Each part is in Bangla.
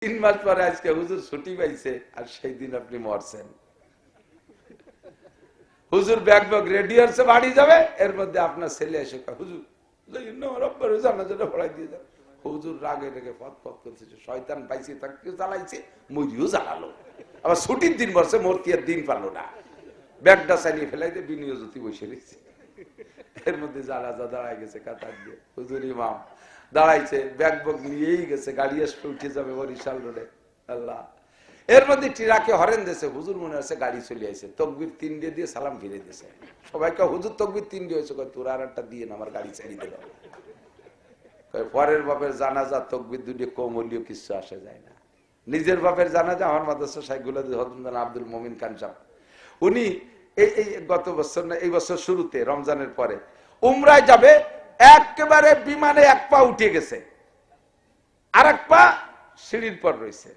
3 মাস পরে আজকে হুজুর ছুটি পাইছে আর সেই দিন আপনি মরছেন। হুজুর ব্যাগ ব্যাগ রেডি হচ্ছে বাড়ি যাবে, এর মধ্যে আপনার ছেলে এসে হুজুর জানাজাটা পড়াই দিয়ে যাবে। হুজুর রাগে রেগে পথ পথ করতেছে, শয়তান পাইছে তাকে জ্বালাইছে, মরিও জ্বালালো। আবার ছুটির দিন বসে মূর্তি আর দিন পালো না, ব্যাগটা চালিয়ে ফেলাইতে বিনিয়োজতি বসে রয়েছে। এর মধ্যে জানাজা দাঁড়ায় গেছে কাতার দিয়ে, হুজুর ইমাম দাঁড়াইছে, ব্যাগ ব্যাগ নিয়েই গেছে, গাড়ি আসবে উঠে যাবে বরিশাল রোডে। আল্লাহ, এর মধ্যে ট্রাকে হরেন দিয়েছে, হুজুর মনে আছে গাড়ি চলে আসে, তকবির 3 দিয়ে সালাম ফিরে দিয়েছে। সবাইকে হুজুর তকবির 3 হয়েছে, তোর আর একটা দিয়ে না, আমার গাড়ি চালিয়ে দিল। পরের বাপের জানাজা তকবির 2 কম হলেও কিছু আসে যায় না। নিজের বাপের জানাজা আমার মাদ্রাসা শাইখুল হাদিস আব্দুল মমিন খান সাহেব, উনি এই গত বছর না এই বছর শুরুতে রমজানের পরে উমরায় যাবে, একেবারে বিমানে 1 পা উঠে গেছে, আর 1 পা সিঁড়ির পর রয়েছে।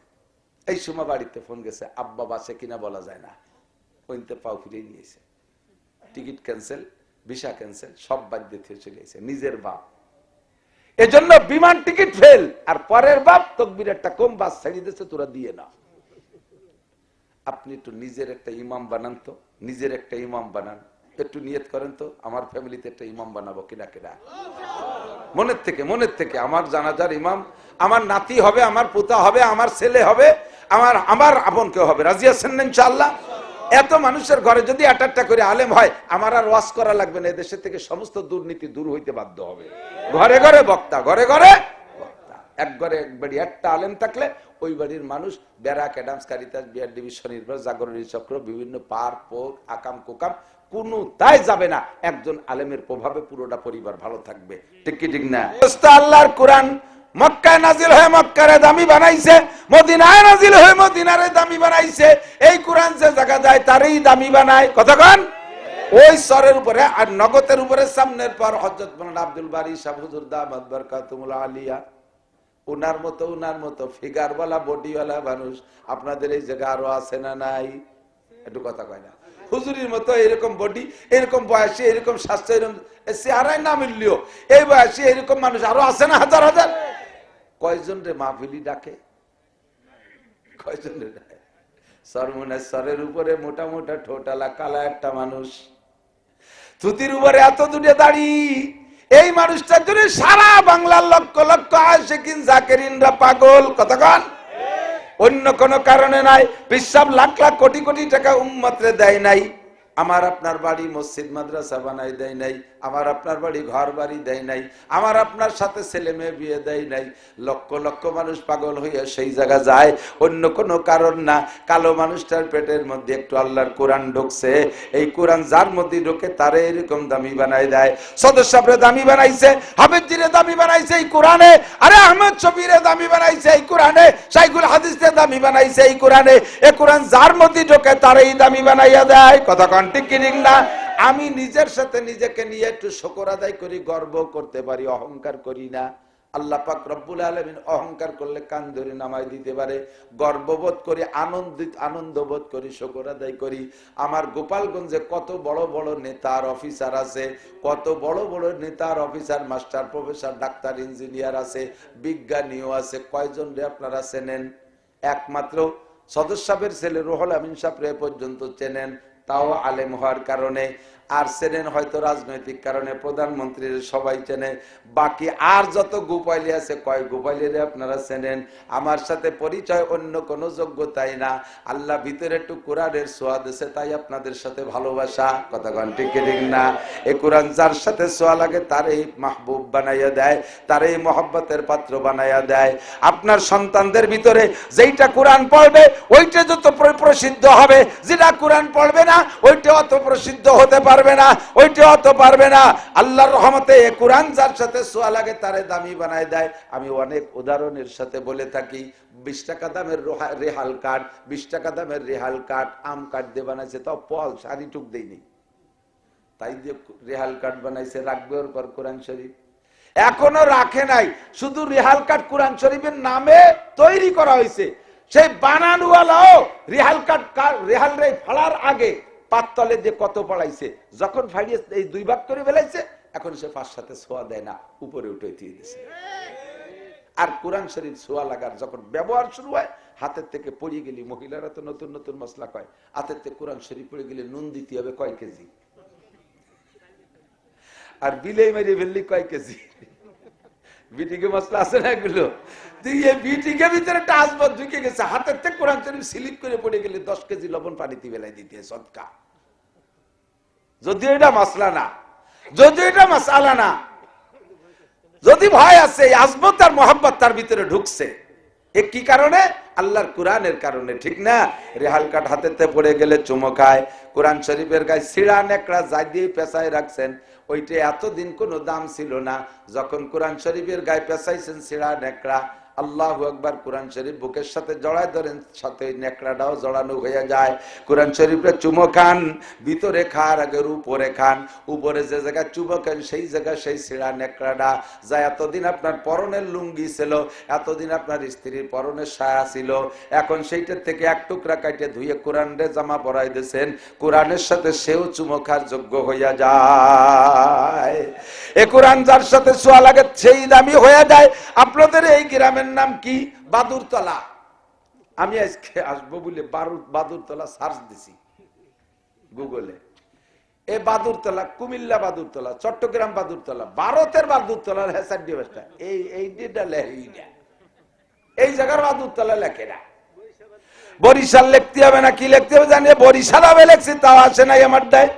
এই সময় বাড়িতে ফোন গেছে, আব্বা বাসে কিনা বলা যায় না, ওইতে পাও ফিরে নিয়েছে, টিকিট ক্যান্সেল, ভিসা ক্যান্সেল, সব বাদ দিয়ে চলে গেছে। নিজের বাপ, এজন্য বিমান টিকিট ফেল, আর পরের বাপ তকবির একটা কম বাস ছাড়িয়ে দিচ্ছে, তোরা দিয়ে না। আপনি একটু নিজের একটা ইমাম বানান তো, নিজের একটা ইমাম বানান, একটু নিয়ত করেন তো, আমার ফ্যামিলিতে একটা ইমাম বানাবো কিনা কিনা। মনের থেকে আমার জানাজার ইমাম আমার নাতি হবে, আমার পোতা হবে, আমার ছেলে হবে, আমার আপন কেউ হবে, রাজি আছেন না ইনশাআল্লাহ? এত মানুষের ঘরে যদি একটা করে আলেম হয়, আমার আর ওয়াজ করা লাগবে না, এদেশের থেকে সমস্ত দুর্নীতি দূর হইতে বাধ্য হবে। ঘরে ঘরে বক্তা, ঘরে ঘরে বক্তা, এক ঘরে এক বাড়ি একটা আলেম থাকলে ওই বাড়ির মানুষ ব্যারাক, অ্যাডামস, কারিতাস, বিআরডিবি, স্বনির্ভর, জাগরণী চক্র, বিভিন্ন পার্ক পোক, আকাম কুকাম কোনো তাই যাবে না, একজন আলেমের প্রভাবে পুরোটা পরিবার ভালো থাকবে। ঠিক কি ঠিক না? আল্লাহর কোরআন মক্কায় নাজিল হয়ে মক্কারে দামি বানাইছে, মদিনায় নাজিল হয়ে মদিনারে দামি বানাইছে। এই কোরআন যে জায়গা যায় তারই দামি বানায়। কতক্ষণ ওই সরের উপরে আর নগদের উপরে সামনের পর হযরত মাওলানা আব্দুল বারী সাহেব হুজুর দামাত বরকাতুল আলিয়া, উনার মতো ফিগারওয়ালা বডিওয়ালা মানুষ আপনাদের এই জায়গা আরো আছে না নাই? একটু কথা কয় না। হুজুরির মতো এরকম বডি, এরকম বয়সে, এরকম স্বাস্থ্য, এরকম চেহারায় না মিললেও এই বয়সে এরকম মানুষ আরো আছে না হাজার হাজার। কয়জন রে মাহফিলি ডাকে, কয়জন রে ডাকে? সরের উপরে মোটা মোটা ঠোঁটালা কালা একটা মানুষ, থুতির উপরে এত দুটো দাড়ি, এই মানুষটার জন্য সারা বাংলার লক্ষ লক্ষ আশিকিন জাকিরিনরা পাগল। কতক্ষণ? অন্য কোন কারণে নাই। পিসাব লাখ লাখ কোটি কোটি টাকা উম্মতরে দেয় নাই, আমার আপনার বাড়ি মসজিদ মাদ্রাসা বানাই দেয় নাই, আমার আপনার বাড়ি ঘর বাড়ি দেয় নাই, আমার আপনার সাথে ছেলে মেয়ে বিয়ে দেয় নাই। লক্ষ লক্ষ মানুষ পাগল হইয়া সেই জায়গা যায়, অন্য কোনো কারণ না। কালো মানুষটার পেটের মধ্যে একটু আল্লাহর কোরআন ঢুকছে, এই কোরআন যার মধ্যে ঢোকে তারে এরকম দামি বানাই দেয়। সদর সাহেবরে দামি বানাইছে, হাফেজিরে দামি বানাইছে এই কোরআনে, আরে আহমদ শফিরে দামি বানাইছে এই কোরআনে, শাইখুল হাদিসরে দামি বানাইছে এই কোরআনে। এই কোরআন যার মধ্যে ঢোকে তারেই দামি বানাইয়া দেয়। কথা ঠিক কি ঠিক না? আমি নিজের সাথে নিজেকে নিয়ে একটু শুকর আদায় করি, গর্ব করতে পারি, অহংকার করি না। আল্লাহ পাক রব্বুল আলামিন অহংকার করলে কান ধরে নামাই দিতে পারে। গর্ববোধ করি, আনন্দবোধ করি, শুকর আদায় করি। আমার গোপালগঞ্জে কত বড় বড় নেতার অফিসার আছে, কত বড় বড় নেতার officer, master, professor, doctor, engineer আছে, বিজ্ঞানীও আছে। কয়জন রে আপনারা চেনেন? একমাত্র সদর সাহেবের ছেলে রুহুল আমিন সাহেব পর্যন্ত চেনেন, তাও আলেম হওয়ার কারণে। আর চেনেন হয়তো রাজনৈতিক কারণে, প্রধানমন্ত্রীর সবাই চেনে। বাকি আর যত গোপাইলি আছে, কয় গোপাইলিরে আপনারা চেনেন? আমার সাথে পরিচয় অন্য কোনো যোগ্যতাই না, আল্লাহ ভিতরে একটু কোরআনের ছোঁয়া দিয়েছে, তাই আপনাদের সাথে ভালোবাসা। কথা কন ঠিক ঠিক না? এই কোরআন যার সাথে ছোঁয়া লাগে তারই মাহবুব বানাইয়া দেয়, তারই মহব্বতের পাত্র বানাইয়া দেয়। আপনার সন্তানদের ভিতরে যেইটা কোরআন পড়বে ওইটা যত প্রসিদ্ধ হবে, যেটা কোরআন পড়বে না ওইটা অত প্রসিদ্ধ হতে পারবে না, ওইটা অত পারবে না। আল্লাহর রহমতে কোরআন যার সাথে ছোঁয়া লাগে তারে দামি বানায় দেয়। আমি অনেক উদাহরণের সাথে বলে থাকি, 20 টাকা দামের রেহাল কাঠ, 20 টাকা দামের রেহাল কাঠ আম কাঠ দিয়ে বানাইছে, তাও পল সারি টুক দেয়নি, তাই দিয়ে রেহাল কাঠ বানাইছে। রাখবে ওর পর কোরআন শরীফ এখনো রাখে নাই, শুধু রেহাল কাঠ কোরআন শরীফের নামে তৈরি করা হয়েছে। সেই বানানওয়ালাও রেহাল কাঠ রেহাল রে ফালার আগে পাততলে দিয়ে কত পড়াইছে, যখন ফাড়িয়ে এই 2 ভাগ করে ফেলাইছে, এখন সে 5 সাথে ছোঁয়া দেয় না, উপরে উঠে দিয়ে দিয়েছে। আর কোরআন শরীফ ছোঁয়া লাগার যখন ব্যবহার শুরু হয়, হাতের থেকে পড়ে গেলি, মহিলারা তো নতুন নতুন মশলা কয়, হাতের থেকে কোরআন শরীফ পড়ে গেলে নুন দিতে হবে কয় কেজি, আর বিলে মেরে ফেললি কয় কেজি। বিটিকে মশলা আছে না এগুলো, বিটিকে ভিতরে একটা আসবাব ঢুকে গেছে, হাতের থেকে কোরআন শরীফ স্লিপ করে পড়ে গেলে 10 কেজি লবণ পানিতে বেলাই দিতে সদকা। যদিও এটা মশলা না, যদিও এটা মশালা না, যদি ভয় আছে, আজমত আর মোহাম্মত তার ভিতরে ঢুকছে, এ কি কারণে? আল্লাহর কোরআনের কারণে, ঠিক না? রেহাল কাঠ হাতেতে পড়ে গেলে চুমো খায়। কোরআন শরীফের গায়ে ছিঁড়া নেকড়া যা দিয়ে পেঁচায় রাখছেন, ওইটা এতদিন কোনো দাম ছিল না। যখন কোরআন শরীফের গায়ে পেঁচাইছেন ছিঁড়া নেকড়া, আল্লাহু আকবার, কোরআন শরীফ বুকের সাথে জড়ায় ধরেন, সাথে নেকড়াটাও জড়ানো হয়ে যায়। কোরআন শরীফে চুমো খান, ভিতরে খার আগের উপরে খান, উপরে যে জায়গায় চুমো খান সেই জায়গায় সেই ছিঁড়া নেকড়াটা যা এতদিন আপনার পরনের লুঙ্গি ছিল, এতদিন আপনার স্ত্রীর পরনের সায়া ছিল, এখন সেইটার থেকে এক টুকরা কাটে ধুয়ে কোরআনের জামা পরাই দিয়েছেন, কোরআনের সাথে সেও চুমো খার যোগ্য হইয়া যায়। এ কোরআন যার সাথে ছোঁয়া লাগে সেই দামি হয়ে যায়। আপনাদের এই গ্রামের নাম কি? বাদুরতলা। আমি আজকে আসবো বলে বাদুরতলা সার্চ দিছি গুগলে। এই বাদুরতলা, কুমিল্লা বাদুরতলা, চট্টগ্রাম বাদুরতলা, ভারতের বাদুরতলার হেসার দিবসটা এই জায়গার বাদুরতলা লেখে না। বরিশাল লিখতে হবে না, কি লিখতে হবে জানিয়ে বরিশাল হবে লেখছি, তাও আসে নাই আমার দায়।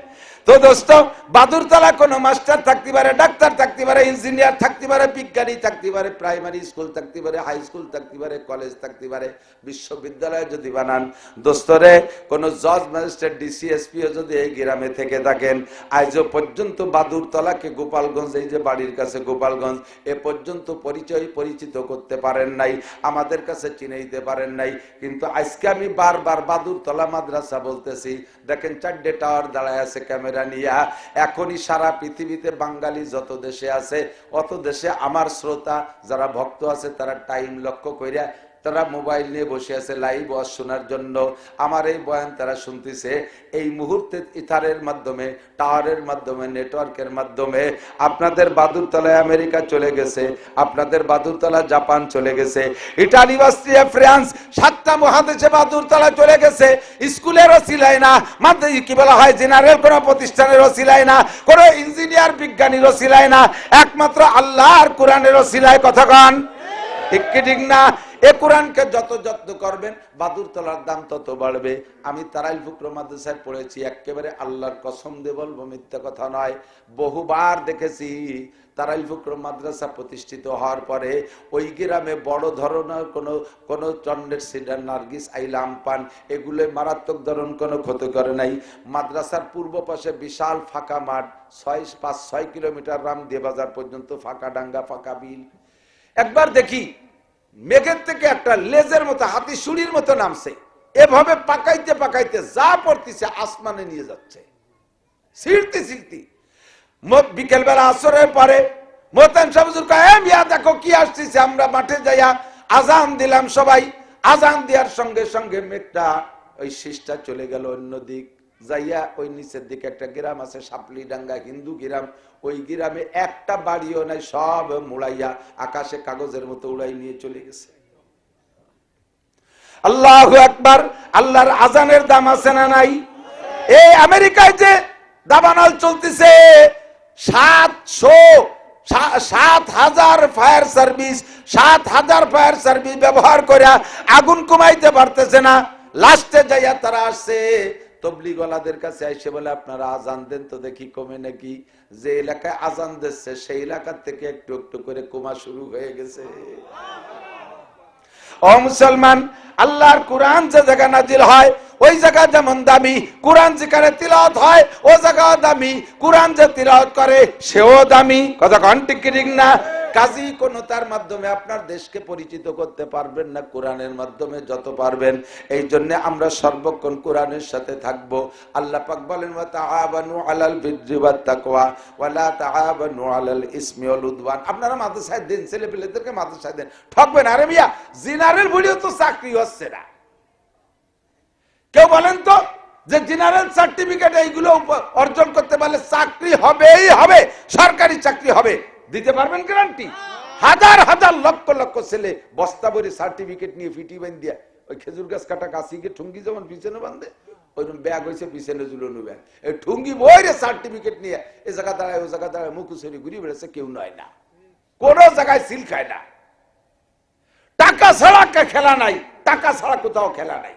তো দোস্ত, বাদুরতলা কোন মাস্টার থাকতে পারে, ডাক্তার থাকতে পারে, ইঞ্জিনিয়ার থাকতে পারে, বিজ্ঞানী থাকতে পারে, প্রাইমারি স্কুল থাকতে পারে, হাই স্কুল থাকতে পারে, কলেজ থাকতে পারে, বিশ্ববিদ্যালয় যদি বানান, দোস্তরে কোন জজ, ম্যাজিস্ট্রেট, ডিসিএসপিও যদি এই গ্রামে থেকে থাকেন, আজও পর্যন্ত বাদুরতলাকে গোপালগঞ্জ, এই যে বাড়ির কাছে গোপালগঞ্জ, এ পর্যন্ত পরিচিত করতে পারেন নাই, আমাদের কাছে চিনে দিতে পারেন নাই। কিন্তু আজকে আমি বারবার বাদুরতলা মাদ্রাসা বলতেছি। দেখেন 4টে টাওয়ার দাঁড়ায় আছে ক্যামেরা নিয়া। এখনই সারা পৃথিবীতে বাঙালি যত দেশে আছে, অত দেশে আমার শ্রোতা যারা ভক্ত আছে, তারা টাইম লক্ষ্য কইরা তারা মোবাইল নিয়ে বসে আছে লাইভ ওয়াজ শোনার জন্য। আমার এই বয়ান তারা শুনতেছে এই মুহূর্তে ইথারের মাধ্যমে, টাওয়ারের মাধ্যমে, নেটওয়ার্কের মাধ্যমে। আপনাদের বাদুরতলায় আমেরিকা চলে গেছে, আপনাদের বাদুরতলা জাপান চলে গেছে, ইটালি, অস্ট্রিয়া, ফ্রান্স, 7টা মহাদেশে বাদুরতলা চলে গেছে। স্কুলেরও সিলাই না, মাধ্যমিক কি বলা হয়, জেনারেল কোন প্রতিষ্ঠানেরও সিলাই না, কোন ইঞ্জিনিয়ার বিজ্ঞানীরও সিলাই না, একমাত্র আল্লাহ আর কোরআনেরও সিলাই। কথা কন ঠিক কি ঠিক না? এ কোরআনকে যত যত্ন করবেন, বাদুরতলার দাম তত বাড়বে। আমি তারাইল ফুকরা মাদ্রাসায় পড়েছি, একেবারে আল্লাহর কসম দিয়ে বলবো, মিথ্যা কথা নয়। বহুবার দেখেছি তারাইল ফুকরা মাদ্রাসা প্রতিষ্ঠিত হওয়ার পরে ওই গ্রামে বড় ধরনের কোন চন্ডের সিডার, নার্গিস, আইলাম পান, এগুলো মারাত্মক ধরন কোনো ক্ষতি করে নাই। মাদ্রাসার পূর্ব পাশে বিশাল ফাঁকা মাঠ, 5-6 কিলোমিটার রামদিয়া বাজার পর্যন্ত ফাঁকা ডাঙ্গা, ফাঁকা বিল। একবার দেখি মেঘের থেকে একটা লেজের মতো, হাতি সুড়ির মতো নামছে, এভাবে পাকাইতে পাকাইতে যা পড়তেছে আসমানে নিয়ে যাচ্ছে, ছিড়তে ছিড়তে। বিকেল বেলা আসরের পরে মোতায়েন সাহেব হুজুর কয়, মিয়া দেখো কি আসতেছে। আমরা মাঠে যাইয়া আজান দিলাম, সবাই আজান দেওয়ার সঙ্গে সঙ্গে মেঘটা ওই শীষটা চলে গেল অন্যদিক যাইয়া। ওই নিচের দিকে একটা গ্রাম আছে সাপলি ডাঙ্গা, হিন্দু গ্রাম, ওই গ্রামে একটা বাড়িও নাই, সব মুড়াইয়া আকাশে কাগজের মতো উড়াই নিয়ে চলে গেছে। আল্লাহু আকবার। আল্লাহর আজানের দাম আছে না নাই? এই আমেরিকায় যে দাবানল চলতেছে, 7,000 ফায়ার সার্ভিস, 7,000 ফায়ার সার্ভিস ব্যবহার করে আগুন কমাইতে পারতেছে না। লাস্টে যাইয়া তারা আসছে তবলিগওয়ালাদের কাছে, এসে বলে আপনারা আজান দেন তো দেখি কমে নাকি। যে এলাকায় আজান দিচ্ছে সেই এলাকার থেকে একটু একটু করে কমা শুরু হয়ে গেছে। ও মুসলমান, আল্লাহর কোরআন যে জায়গা নাজিল হয় ওই জায়গা যেমন দামি, কোরআন যেখানে তিলাওয়াত হয় ও জায়গা দামি, কোরআন যে তিলাওয়াত করে সেও দামি। কথা কন ঠিক ঠিক না? কাজী কোন তার মাধ্যমে আপনার দেশকে পরিচিত করতে পারবেন না, কোরআনের মাধ্যমে যত পারবেন। এই জন্য আমরা সর্বক্ষণ কোরআনের সাথে থাকব। আল্লাহ পাক বলেন, ওয়া তাআবানু আলাল বিররি ওয়াত তাকওয়া ওয়া লা তাআবানু আলাল ইসমি ওয়াল উদওয়ান। আপনারা মাদ্রাসায় দেন, ছেলেপেলেদেরকে মাদ্রাসায় দেন, ঠকবেন। আরে মিয়া, জেনারেল বলেও তো চাকরি হচ্ছে না। কেউ বলেন তো যে জেনারেল সার্টিফিকেট এইগুলো অর্জন করতে পারলে চাকরি হবেই হবে, সরকারি চাকরি হবে, দিতে পারবেন গ্যারান্টি? হাজার হাজার লক্ষ লক্ষ ছেলে বস্তা ভরে সার্টিফিকেট নিয়ে ফিটি বান দিয়া ওই খেজুর গাছ কাটা কাশিকে ঠুঙ্গি যেমন পিছনে বান্ধে ওইরকম ব্যাগ হয়েছে পিছনে ঝুলানো ব্যাগ, এই ঠুঙ্গি বইরে সার্টিফিকেট নিয়ে এ জায়গা দাঁড়ায় ও জায়গা দাঁড়ায় মুখুসরি ঘুরিয়ে বেড়েছে, কেউ নয় না, কোন জায়গায় সিল খায় না। টাকা ছাড়া খেলা নাই, টাকা ছাড়া কোথাও খেলা নাই।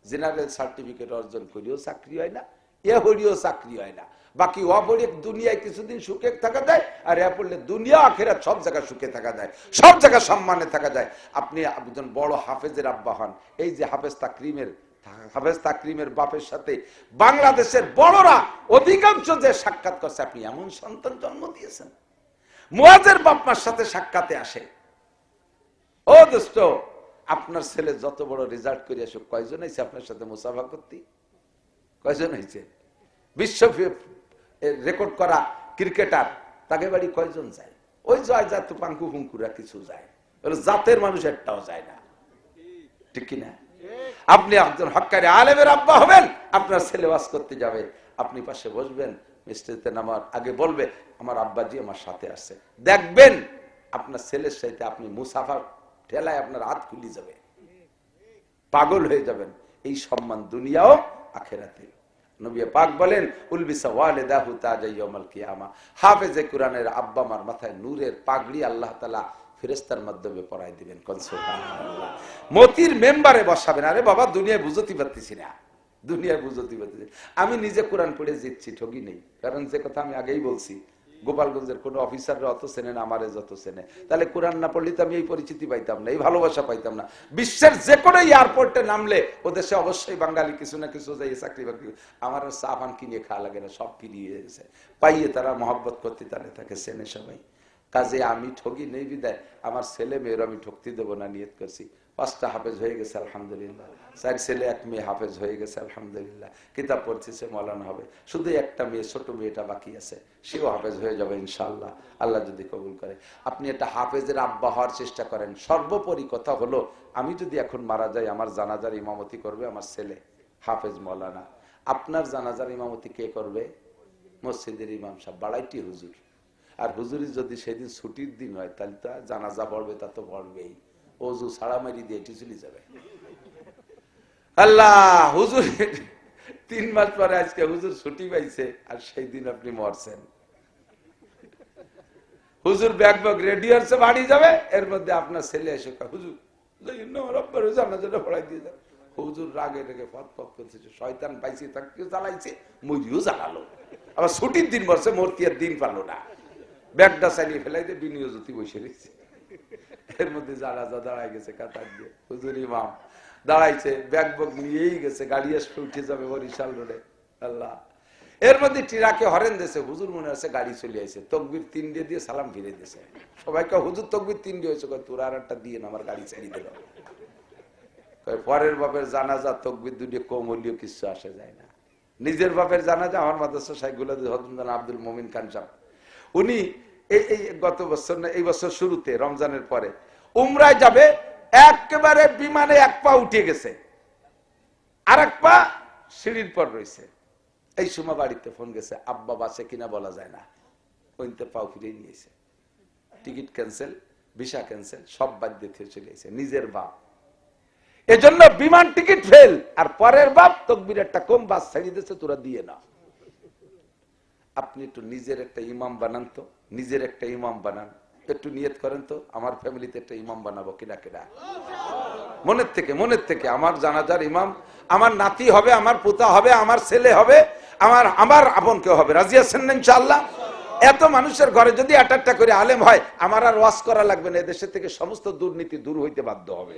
জেনারেল সার্টিফিকেট অর্জন করিও চাকরি হয় না, এ হরিও চাকরি হয় না। বাকি অপরে দুনিয়ায় কিছুদিন সুখে থাকা যায়, আর এ পড়লে দুনিয়া আখেরাত সব জায়গায় সুখে থাকা যায়, সব জায়গায় সম্মানে থাকা যায়। আপনি একজন বড় হাফেজের আব্বা হন, এই যে হাফেজ তাকরিমের বাপের সাথে বাংলাদেশের বড়রা অধিকাংশ যে সাক্ষাৎ করছে, আপনি এমন সন্তান জন্ম দিয়েছেন। মুয়াজের বাপমার সাথে সাক্ষাতে আসে, ও দোস্ত আপনার ছেলে যত বড় রেজাল্ট করে আসুক, কয়জন হয়েছে আপনার সাথে মুসাফা করতে? কয়জন হয়েছে? বিশ্ব রেকর্ড করা ক্রিকেটার, তাকে বাড়ি কয়জন যায়? ওই যায় যা তো পাঙ্কু ফুঙ্কুরা কিছু যায়, জাতের মানুষ একটাও যায় না, ঠিক কিনা? আপনি একজন হক্কারি আলেমের আব্বা হবেন, আপনার ছেলে ওয়াজ করতে যাবে, আপনি পাশে বসবেন, মিষ্টিতে নামার আগে বলবে আমার আব্বাজি আমার সাথে আসছে, দেখবেন আপনার ছেলের সাথে আপনি মুসাফা ঠেলায় আপনার হাত খুলে যাবে, পাগল হয়ে যাবেন। এই সম্মান দুনিয়াও আখেরাতে। নবী পাক বলেন উলবিসা ওয়ালিদাহু তাজা ইয়াউমাল কিয়ামা, হাফেজে কোরআনের আব্বা মার মাথায় নূরের পাগড়ি আল্লাহ তাআলা ফেরেশতার মাধ্যমে পরাই দিবেন। কোন সুবহানাল্লাহ। মতির মেম্বারে বসাবেন। আরে বাবা দুনিয়ায় বুঝতে পারতেছি না, দুনিয়ায় বুঝতে পারতেছি। আমি নিজে কোরআন পড়ে জিতছি, ঠগি নেই। কারণ যে কথা আমি আগেই বলছি, গোপালগঞ্জের কোন অফিসাররা অত চেনে না আমারে যত চেনে। তাহলে কোরআন না পড়লে তো আমি এই পরিচিতি পাইতাম না, এই ভালোবাসা পাইতাম না। বিশ্বের যে কোনো এয়ারপোর্টে নামলে ও দেশে অবশ্যই বাঙালি কিছু না কিছু যাই চাকরি বাকরি, আমার চা পান কিনে খাওয়া লাগে না, সব ফিরিয়ে গেছে পাইয়ে তারা মহব্বত করতে তাহলে তাকে চেনে সবাই। কাজে আমি ঠগি নেই বিদায় আমার ছেলে মেয়ের আমি ঠকতে দেবো না, নিয়ত করছি। 5টা হাফেজ হয়ে গেছে আলহামদুলিল্লাহ, 4 ছেলে 1 মেয়ে হাফেজ হয়ে গেছে আলহামদুলিল্লাহ, কিতাব পড়তেছে, মৌলানা হবে। শুধু একটা মেয়ে, ছোট মেয়েটা বাকি আছে, সেও হাফেজ হয়ে যাবে ইনশাআল্লাহ, আল্লাহ যদি কবুল করে। আপনি একটা হাফেজের আব্বা হওয়ার চেষ্টা করেন। সর্বোপরি কথা হলো, আমি যদি এখন মারা যাই, আমার জানাজার ইমামতি করবে আমার ছেলে হাফেজ মৌলানা। আপনার জানাজার ইমামতি কে করবে? মসজিদের ইমাম সাহেব, বাড়াইটি হুজুর। আর হুজুরি যদি সেদিন ছুটির দিন হয়, তাহলে তো জানাজা পড়বে, তা তো পড়বেই, ওজু ছাড়া মারি দিয়ে এটি চলে যাবে। আল্লাহ, হুজুর 3 মাস পরে আজকে হুজুর ছুটি পাইছে, আর সেই দিন আপনি মরছেন। হুজুর ব্যাগ ব্যাগ রেডি হচ্ছে, বাড়ি যাবে, এর মধ্যে আপনার ছেলে এসে হুজুর জানাজাটা পড়াই দিয়ে যাবে। হুজুর রাগে রেগে ফত ফত করতেছে, শয়তান পাইছে তাকে জ্বালাইছে, মরিও জ্বালালো। আবার ছুটির দিন বসে, মূর্তি আর দিন পালো না, ব্যাগটা চালিয়ে ফেলাইতে বিনিয়োজতি বসে রয়েছে। এর মধ্যে জানাজা দাঁড়ায় গেছে কাতার দিয়ে, হুজুর ইমাম দাঁড়াইছে, ব্যাগ বগ নিয়েই গেছে, গাড়ি আসবে উঠে যাবে বরিশাল রোডে। আল্লাহ, এর মধ্যে ট্রাকে হরেন দিয়েছে, হুজুর মনে হচ্ছে গাড়ি চলে আসে, তকবির 3 দিয়ে সালাম ফিরে দিয়েছে। সবাইকে হুজুর তকবির 3 হয়েছে, তোর আর একটা দিয়ে আমার গাড়ি ছেড়ে দিল। পরের বাপের জানাজা তকবির 2 কম হলেও কিছু আসে যায় না। নিজের বাপের জানাজা আমার মাদ্রাসা শাইখুল হাদিস আব্দুল মমিন খান সাহেব, উনি এই গত বছর না এই বছর শুরুতে রমজানের পরে উমরায় যাবে, একেবারে বিমানে 1 পা উঠে গেছে, আর 1 পা সিঁড়ির পর রয়েছে। এই সময় বাড়িতে ফোন গেছে, আব্বা বাসে কিনা বলা যায় না, ওইতে পাও ফিরে নিয়েছে, টিকিট ক্যান্সেল, ভিসা ক্যান্সেল, সব বাদ দিয়ে চলে এসেছে। নিজের বাপ, এজন্য বিমান টিকিট ফেল, আর পরের বাপ তকবির একটা কম বাস ছেড়ে দিয়েছে, তোরা দিয়ে না। আপনি একটু নিজের একটা ইমাম বানান তো, নিজের একটা ইমাম বানান, একটু নিয়ত করেন তো, আমার ফ্যামিলিতে একটা ইমাম বানাবো কিনা কিনা। মনের থেকে আমার জানাজার ইমাম আমার নাতি হবে, আমার পোতা হবে, আমার ছেলে হবে, আমার আপন কেউ হবে। রাজি আছেন না ইনশাআল্লাহ? এত মানুষের ঘরে যদি একটা করে আলেম হয়, আমার আর ওয়াজ করা লাগবে না, এদেশের থেকে সমস্ত দুর্নীতি দূর হইতে বাধ্য হবে।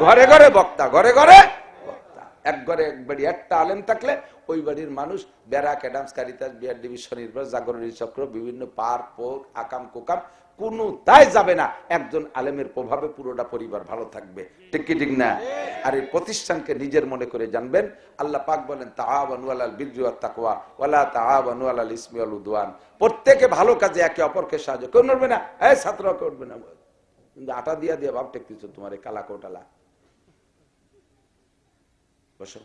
ঘরে ঘরে বক্তা, ঘরে ঘরে বক্তা, এক ঘরে একবারই একটা আলেম থাকলে ওই বাড়ির মানুষ BRAC, Adams, Caritas, BR division, Jagorani Chakra, বিভিন্ন পার্ক পোক, আকাম কোকাম কোনো তাই যাবে না। একজন আলেমের প্রভাবে পুরোটা পরিবার ভালো থাকবে, ঠিক কি ঠিক না? আর এই প্রতিষ্ঠানকে নিজের মনে করে জানবেন। আল্লাহ পাক বলেন তাআওয়ানু আলাল বিররি ওয়াত তাকওয়া ওয়ালা তাআওয়ানু আলাল ইসমি ওয়াল উদওয়ান। প্রত্যেকে ভালো কাজে একে অপরকে সাহায্য কেউ করবে না। এই ছাত্র করবে না, কিন্তু আটা দিয়া দিয়া ভাব টেকতেছো তোমার এই কালা কোটালা। বসো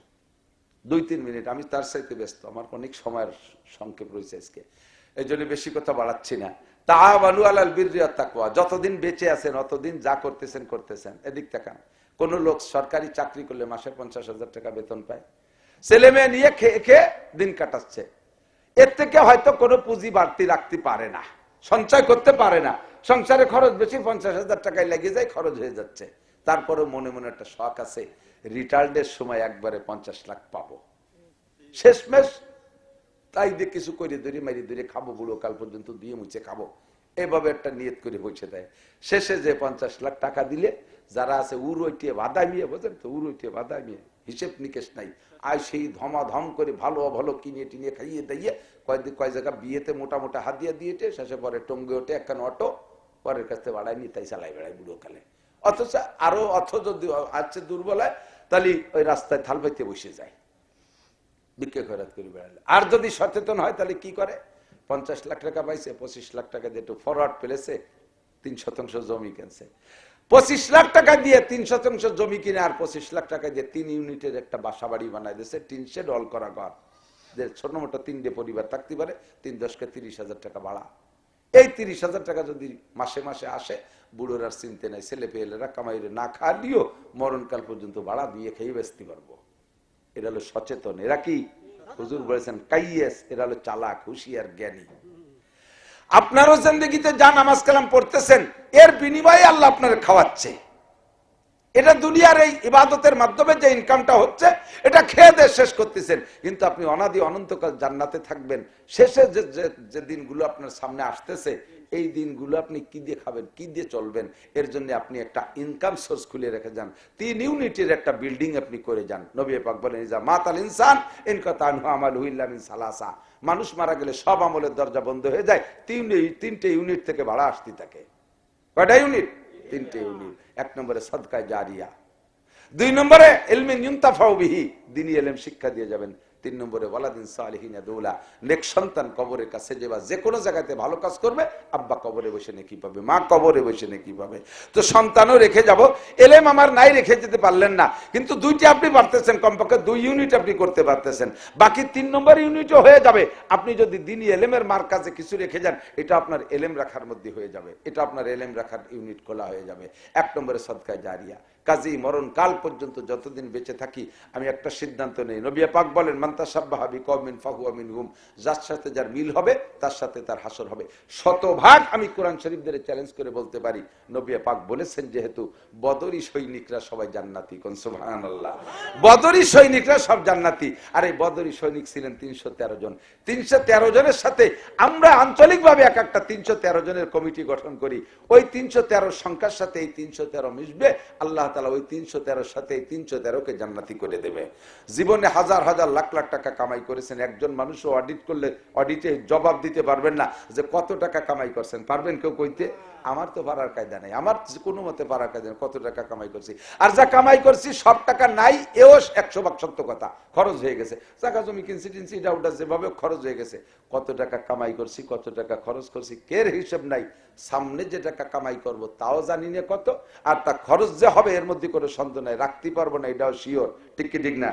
2-3 মিনিট, আমি তার সাথে ব্যস্ত, আমার অনেক সময়ের সংক্ষেপ রয়েছে আজকে, এই জন্য বেশি কথা বাড়াচ্ছি না। তাআওয়ানু আলাল বিররি ওয়াত তাকওয়া, যতদিন বেঁচে আছেন অতদিন যা করতেছেন করতেছেন। এদিক তাকান, কোন লোক সরকারি চাকরি করলে মাসে 50,000 টাকা বেতন পায়, ছেলে মেয়ে নিয়ে খেয়ে খেয়ে দিন কাটাচ্ছে, এর থেকে হয়তো কোনো পুঁজি বাড়তি রাখতে পারে না, সঞ্চয় করতে পারে না, সংসারে খরচ বেশি, 50,000 টাকায় লেগে যায়, খরচ হয়ে যাচ্ছে। তারপরে মনে মনে একটা শখ আছে, রিটায়ার্ডের সময় একবারে 50 লাখ পাবো, শেষমেশ তাই দিয়ে কিছু করে ধরে মারি ধরে খাবো, বুড়ো কাল পর্যন্ত দিয়ে মুছে খাবো, এভাবে একটা নিয়ত করে বসে দেয়। শেষে যে 50 লাখ টাকা দিলে যারা আছে উড়িয়ে বাদামিয়ে, বোঝেন তো, উড়িয়ে বাদামিয়ে, হিসেব নিকেশ নাই, আর সেই ধমাধম করে ভালো ভালো কিনে টিনিয়ে খাইয়ে দিয়ে কয় জায়গা বিয়েতে মোটা মোটা হাতিয়া দিয়েছে, শেষে পরে টঙ্গে ওঠে একখান অটো, পরের কাছে বাড়ায় নি, তাই চালাই বেড়ায় বুড়ো কালে। অথচ যদি আছে দুর্বলায়, তাহলে ওই রাস্তায় থাল পাইতে বসে যায়, বিক্রি খয়রাত করে বেড়ালে। আর যদি সচেতন হয় তাহলে কি করে, 50 লাখ টাকা পাইছে, 25 লাখ টাকা দিয়ে একটু ফরওয়ার্ড পেলেছে, 3% জমি কিনছে, 25 লাখ টাকা দিয়ে 3% জমি কিনে আর 25 লাখ টাকা দিয়ে 3 ইউনিটের একটা বাসা বাড়ি বানাই দিয়েছে, 3 শেড অল করা ঘর, যে ছোট মোটো 3টে পরিবার থাকতে পারে, 3×10 = 30,000 টাকা ভাড়া। এই 30,000 টাকা যদি মাসে মাসে আসে, বুড়োর আর চিনতে নাই, ছেলে পেলেরা কামাইরে না খালিও মরণকাল পর্যন্ত ভাড়া দিয়ে খেয়ে বেচতে পারবো। এরা হলো সচেতন, এরা কি হুজুর বলেছেন কাইয়েস, এরা হলো চালাক, হুঁশিয়ার, জ্ঞানী। আপনারও জিন্দেগিতে যা নামাজ কালাম পড়তেছেন, এর বিনিময়ে আল্লাহ আপনার খাওয়াচ্ছে। এটা দুনিয়ার এই ইবাদতের মাধ্যমে যে ইনকামটা হচ্ছে, এটা খেয়ে দিয়ে শেষ করতেছেন, কিন্তু আপনি অনাদি অনন্তকাল জান্নাতে থাকবেন। শেষে যে দিনগুলো আপনার সামনে আসতেছে, এই দিনগুলো আপনি কি দিয়ে খাবেন, কি দিয়ে চলবেন, এর জন্য আপনি একটা ইনকাম সোর্স খুলে রেখে যান। 3 ইউনিটের একটা বিল্ডিং আপনি করে যান। নবী পাক বলেন, ইজা মাতাল ইনসান ইনকাতা আনহু আমালুহু ইল্লা মিন সালাসা, মানুষ মারা গেলে সব আমলের দরজা বন্ধ হয়ে যায়, 3টে ইউনিট থেকে ভাড়া আসতে থাকে। কয়টা ইউনিট? 3টে ইউনিট। 1 নম্বরে সাদকায়ে জারিয়া, 2 নম্বরে ইলমিন ইউনতাফাউ বিহি, দ্বীনি ইলম শিক্ষা দিয়ে যাবেন, 3 নম্বরে ওয়ালাদিন সালিহিন ইয়াদউলা, নেক সন্তান কবরের কাছে যে কোনো জায়গাতে ভালো কাজ করবে, আব্বা কবরে বসে নেকি পাবে, মা কবরে বসে নেকি পাবে। তো সন্তানও রেখে যাব, এলেম আমার নাই, রেখে যেতে পারলেন না, কিন্তু 2টি আপনি পারতেছেন, কমপক্ষে 2 ইউনিট আপনি করতে পারতেছেন, বাকি 3 নম্বর ইউনিটও হয়ে যাবে। আপনি যদি দ্বীনি ইলমের মারকাজে কিছু রেখে যান, এটা আপনার ইলম রাখার মধ্যে হয়ে যাবে, এটা আপনার ইলম রাখার ইউনিট খোলা হয়ে যাবে। 1 নম্বরে সাদকায়ে জারিয়া। কাজী মরণ কাল পর্যন্ত যতদিন বেঁচে থাকি, আমি একটা সিদ্ধান্ত নেই, নবী পাক বলেন, মান তাশাব্বাহা বিকওমিন ফাহুয়া মিনহুম, যার সাথে যার মিল হবে তার সাথে তার হাসর হবে। 100% আমি কোরআন শরীফ ধরে চ্যালেঞ্জ করে বলতে পারি, নবী পাক বলেছেন, যেহেতু বদরি সৈনিকরা সবাই জান্নাতি, কোন সুবহানাল্লাহ, বদরি সৈনিকরা সব জান্নাতি। আর এই বদরি সৈনিক ছিলেন 313 জন। 313 জনের সাথে আমরা আঞ্চলিকভাবে একটা 313 জনের কমিটি গঠন করি, ওই 313 সংখ্যার সাথে এই 313 মিশবে, আল্লাহ তাআলা ওই 313 সাথে এই 313কে জান্নাতি করে দেবে। জীবনে হাজার হাজার লাখ লাখ টাকা কামাই করেছেন, একজন মানুষও অডিট করলে অডিটে জবাব দিতে পারবেন না যে কত টাকা কামাই করছেন, পারবেন কেউ কইতে? আমার তো পারার কায়দা নাই, আমার কোনো মতে পারার কায়দা নেই কত টাকা কামাই করছি। আর যা কামাই করছি সব টাকা নাই, এও 100% সত্য কথা, খরচ হয়ে গেছে, জায়গা জমি কিনছি টিনছি, এটা ওটা যেভাবে খরচ হয়ে গেছে। কত টাকা কামাই করছি, কত টাকা খরচ করছি, কের হিসাব নাই। সামনে যে টাকা কামাই করব তাও জানি না কত, আর তা খরচ যে হবে এর মধ্যে কোনো সন্দেহ নাই, রাখতে পারবো না, এটাও শিওর। ঠিক কি ঠিক না?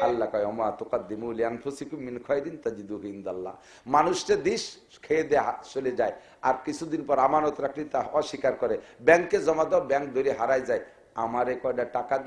আল্লাহ কয়, ওমা তুকাদ্দিমু লিআনফুসিকুম মিন খায়রিন তাজিদুহু ইনদাল্লাহ। মানুষটা দিস খেয়ে দিয়ে চলে যায়, আর কিছুদিন পর আমানত রাখলে তা অস্বীকার করে, ব্যাংকে জমা দাও, ব্যাংক ধরে হারায় যায়, আমারে কয়টা টাকা